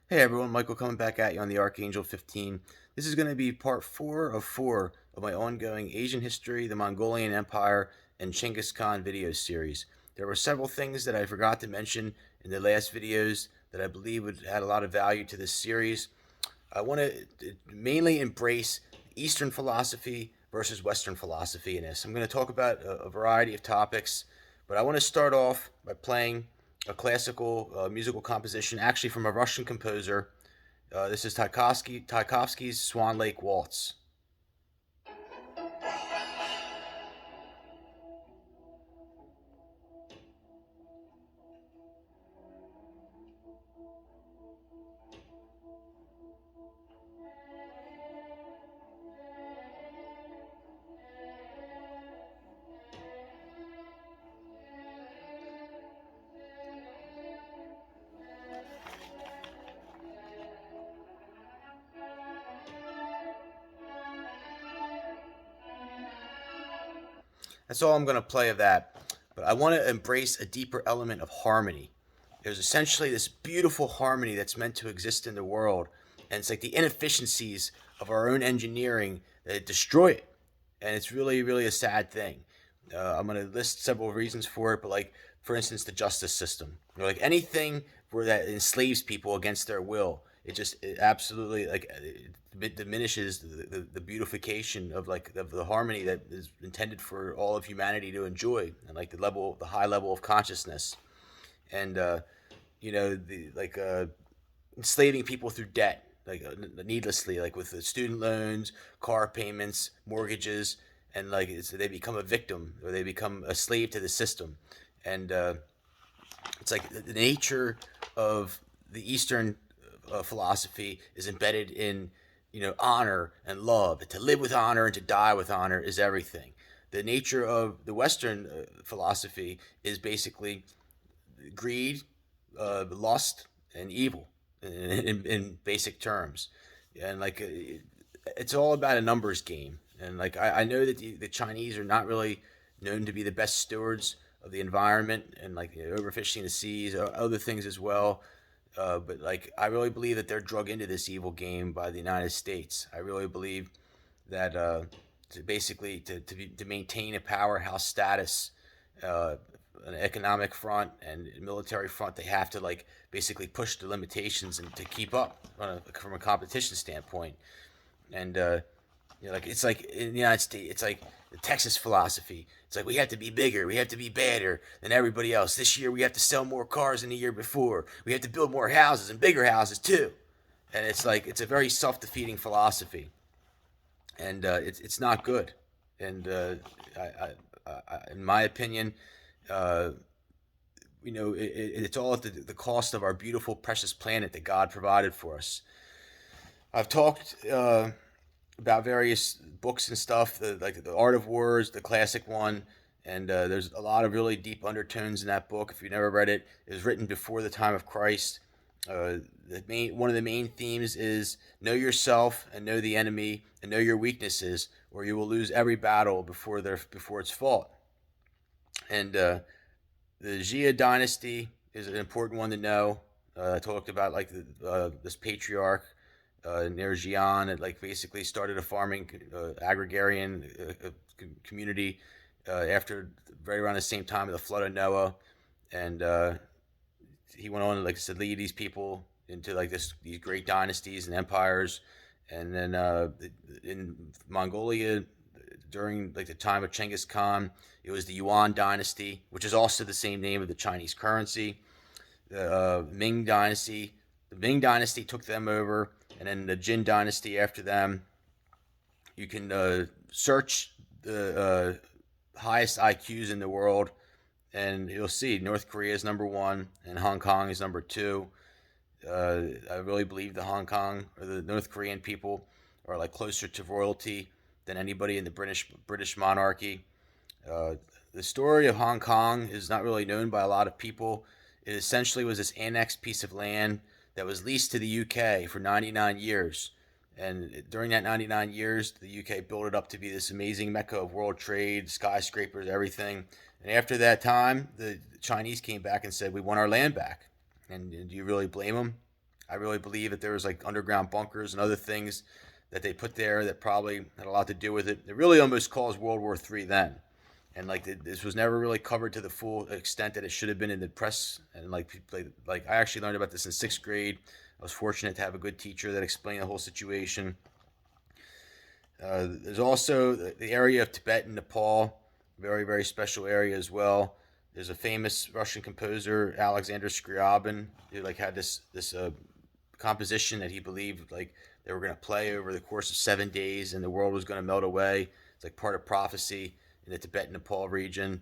Hey everyone, Michael coming back at you on the Archangel 15. This is going to be part 4 of my ongoing Asian history, the Mongolian Empire, and Chingis Khan video series. There were several things that I forgot to mention in the last videos that I believe would add a lot of value to this series. I want to mainly embrace Eastern philosophy versus Western philosophy in this. I'm going to talk about a variety of topics, but I want to start off by playing a classical musical composition, actually from a Russian composer. This is Tchaikovsky's Swan Lake Waltz. That's all I'm going to play of that. But I want to embrace a deeper element of harmony. There's essentially this beautiful harmony that's meant to exist in the world, and it's like the inefficiencies of our own engineering that destroy it, and it's really, really a sad thing. I'm going to list several reasons for it, but like for instance, the justice system, like anything where that enslaves people against their will, it absolutely like it diminishes the beautification of like of the harmony that is intended for all of humanity to enjoy, and like the high level of consciousness, and the like enslaving people through debt, like needlessly, like with the student loans, car payments, mortgages, and like they become a victim or they become a slave to the system, and it's like the nature of the Eastern philosophy is embedded in honor and love. To live with honor and to die with honor is everything. The nature of the Western philosophy is basically greed, lust, and evil in basic terms, and like it's all about a numbers game. And like I know that the Chinese are not really known to be the best stewards of the environment, and like overfishing the seas, other things as well. But like I really believe that they're drug into this evil game by the United States. I really believe that to maintain a powerhouse status, uh, an economic front and military front, they have to like basically push the limitations and to keep up from a competition standpoint. And like it's like in the United States, it's like the Texas philosophy. It's like we have to be bigger, we have to be better than everybody else. This year we have to sell more cars than the year before. We have to build more houses and bigger houses too. And it's like it's a very self-defeating philosophy, and it's not good. And in my opinion, uh, it's all at the cost of our beautiful, precious planet that God provided for us. I've talked about various books and stuff, like the Art of Wars, the classic one, and there's a lot of really deep undertones in that book. If you've never read it, it was written before the time of Christ. One of the main themes is know yourself and know the enemy and know your weaknesses, or you will lose every battle before it's fought. And the Xia dynasty is an important one to know. I talked about like this patriarch near Xi'an. It like basically started a farming agrarian community after right around the same time of the flood of Noah, and he went on, like I said, lead these people into like these great dynasties and empires, and then in Mongolia during like the time of Chingis Khan, it was the Yuan dynasty, which is also the same name of the Chinese currency. The Ming dynasty took them over, and then the Jin dynasty after them. You can search the highest IQs in the world, and you'll see North Korea is number one, and Hong Kong is number two. I really believe the Hong Kong or the North Korean people are like closer to royalty than anybody in the British monarchy. Uh, the story of Hong Kong is not really known by a lot of people. It essentially was this annexed piece of land that was leased to the UK for 99 years. And during that 99 years, the UK built it up to be this amazing mecca of world trade, skyscrapers, everything. And after that time, the Chinese came back and said, "We want our land back." And do you really blame them? I really believe that there was like underground bunkers and other things that they put there that probably had a lot to do with it. It really almost caused World War III then, and like this was never really covered to the full extent that it should have been in the press. And like I actually learned about this in sixth grade. I was fortunate to have a good teacher that explained the whole situation. There's also the area of Tibet and Nepal, very very special area as well. There's a famous Russian composer, Alexander Scriabin, who like had this composition that he believed like they were going to play over the course of 7 days, and the world was going to melt away. It's like part of prophecy in the Tibet Nepal region.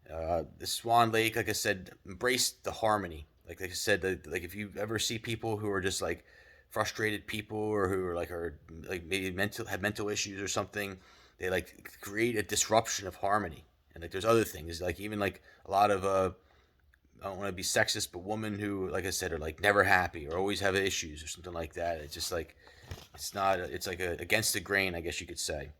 The Swan Lake, like I said, embraced the harmony. Like I said, like if you ever see people who are just like frustrated people, or who are like maybe mental issues or something, they like create a disruption of harmony. And like there's other things like even like a lot of I don't want to be sexist, but women who, like I said, are like never happy or always have issues or something like that. It's just like it's not. It's like against the grain, I guess you could say.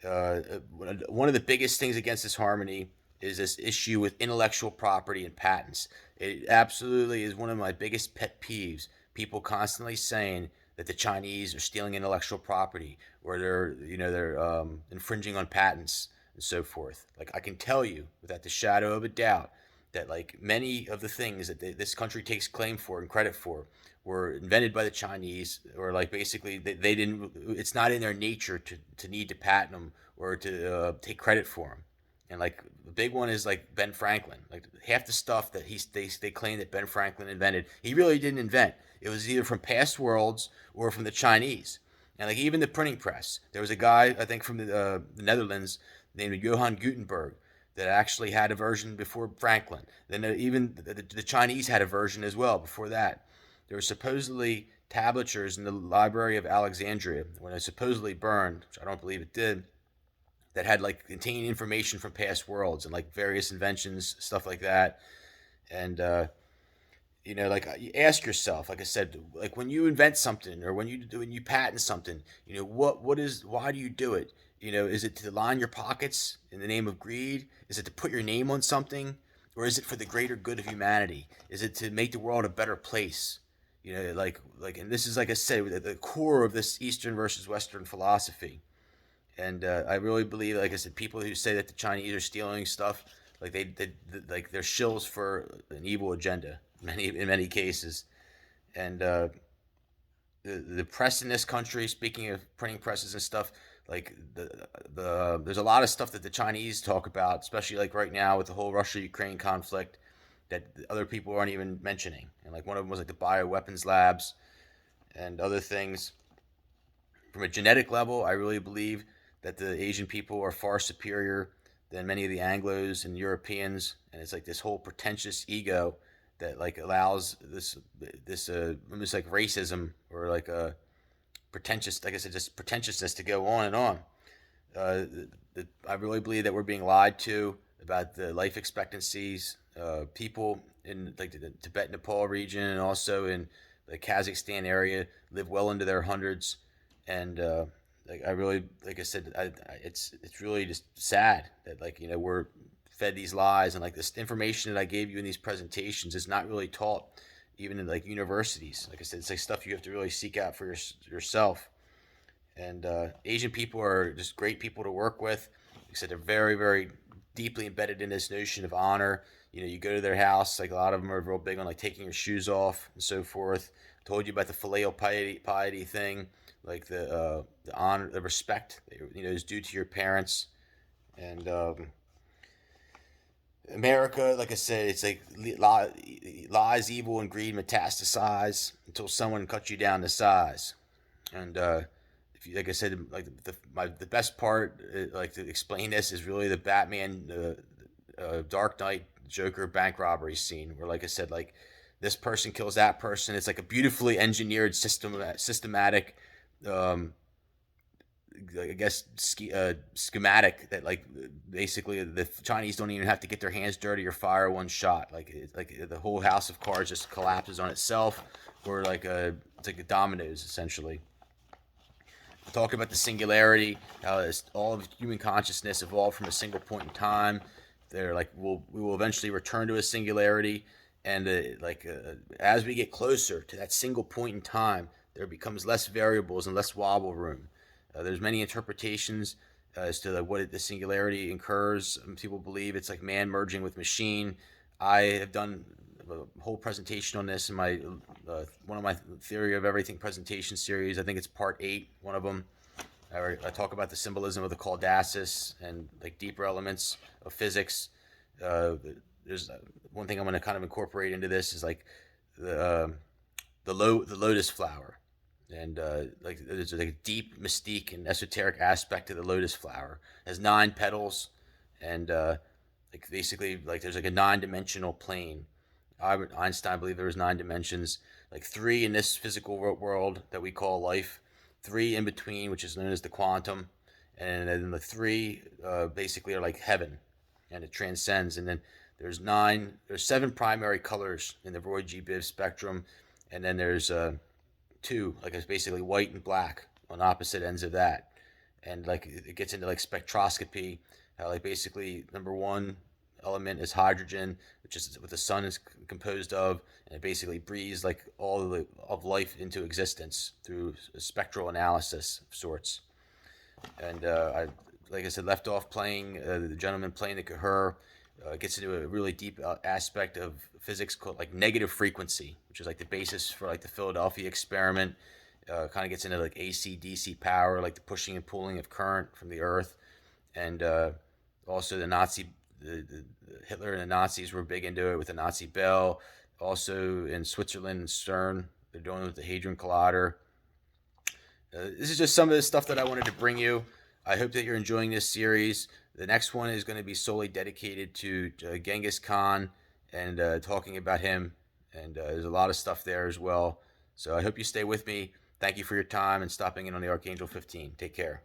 One of the biggest things against this harmony is this issue with intellectual property and patents. It absolutely is one of my biggest pet peeves. People constantly saying that the Chinese are stealing intellectual property, or they're infringing on patents and so forth. Like I can tell you without the shadow of a doubt that like many of the things that this country takes claim for and credit for were invented by the Chinese, or like basically they didn't. It's not in their nature to need to patent them or to take credit for them. And like the big one is like Ben Franklin. Like half the stuff that they claim that Ben Franklin invented, he really didn't invent. It was either from past worlds or from the Chinese. And like even the printing press, there was a guy I think from the Netherlands named Johann Gutenberg that actually had a version before Franklin. Then even the Chinese had a version as well before that. There were supposedly tablatures in the Library of Alexandria when it supposedly burned, which I don't believe it did, that had like contained information from past worlds and like various inventions, stuff like that. And like you ask yourself, like I said, like when you invent something or when you patent something, why do you do it? Is it to line your pockets in the name of greed? Is it to put your name on something, or is it for the greater good of humanity? Is it to make the world a better place? And this is like I said, the core of this Eastern versus Western philosophy. And I really believe, like I said, people who say that the Chinese are stealing stuff, like like they're shills for an evil agenda, in many cases. And the press in this country, speaking of printing presses and stuff, like there's a lot of stuff that the Chinese talk about, especially like right now with the whole Russia Ukraine conflict, that other people aren't even mentioning. And like one of them was like the bioweapons labs and other things. From a genetic level, I really believe that the Asian people are far superior than many of the Anglos and Europeans, and it's like this whole pretentious ego that like allows this almost like racism or like a pretentious, like I said, just pretentiousness to go on and on. I really believe that we're being lied to about the life expectancies. People in like the Tibet Nepal region and also in the Kazakhstan area live well into their hundreds, and like I really, like I said, it's really just sad that like we're fed these lies, and like this information that I gave you in these presentations is not really taught even in like universities. Like I said, it's like stuff you have to really seek out for yourself. And Asian people are just great people to work with. Like I said, they're very very deeply embedded in this notion of honor. You go to their house, like a lot of them are real big on like taking your shoes off and so forth. I told you about the filial piety thing, like the honor, the respect is due to your parents. And America, like I said, it's like lies, evil, and greed metastasize until someone cuts you down to size. And if you, like I said, like the best part, like to explain this, is really the Batman, Dark Knight, Joker bank robbery scene, where like I said, like this person kills that person. It's like a beautifully engineered systematic, um, I guess schematic that like basically the Chinese don't even have to get their hands dirty or fire one shot. Like the whole house of cards just collapses on itself, or like it's like a dominoes essentially. Talk about the singularity, how all of human consciousness evolved from a single point in time. We will eventually return to a singularity, And as we get closer to that single point in time, there becomes less variables and less wobble room. There's many interpretations as to what the singularity incurs. People believe it's like man merging with machine. I have done a whole presentation on this in my one of my theory of everything presentation series. I think it's part 8, one of them. I talk about the symbolism of the Cauldacis and like deeper elements of physics. Uh, there's one thing I'm going to kind of incorporate into this is like the the lotus flower, and like there's like a deep mystique and esoteric aspect to the lotus flower. It has 9 petals, and like basically like there's like a 9-dimensional plane. Albert Einstein believed there was 9 dimensions, like 3 in this physical world that we call life, 3 in between, which is known as the quantum, and then the 3 basically are like heaven, and it transcends. And then there's 7 primary colors in the Roy G. Biv spectrum, and then there's 2, like it's basically white and black on opposite ends of that, and like it gets into like spectroscopy, how like basically number 1 element is hydrogen, which is what the sun is composed of, and it basically breathes like all of life into existence through a spectral analysis of sorts. And like I said, left off playing the gentleman playing the Khuur. Gets into a really deep aspect of physics called like negative frequency, which is like the basis for like the Philadelphia experiment. Kind of gets into like AC DC power, like the pushing and pulling of current from the Earth, and also the Hitler and the Nazis were big into it with the Nazi bell. Also in Switzerland and CERN, they're doing it with the Hadron Collider. This is just some of the stuff that I wanted to bring you. I hope that you're enjoying this series. The next one is going to be solely dedicated to Genghis Khan and talking about him. And there's a lot of stuff there as well. So I hope you stay with me. Thank you for your time and stopping in on the Archangel 15. Take care.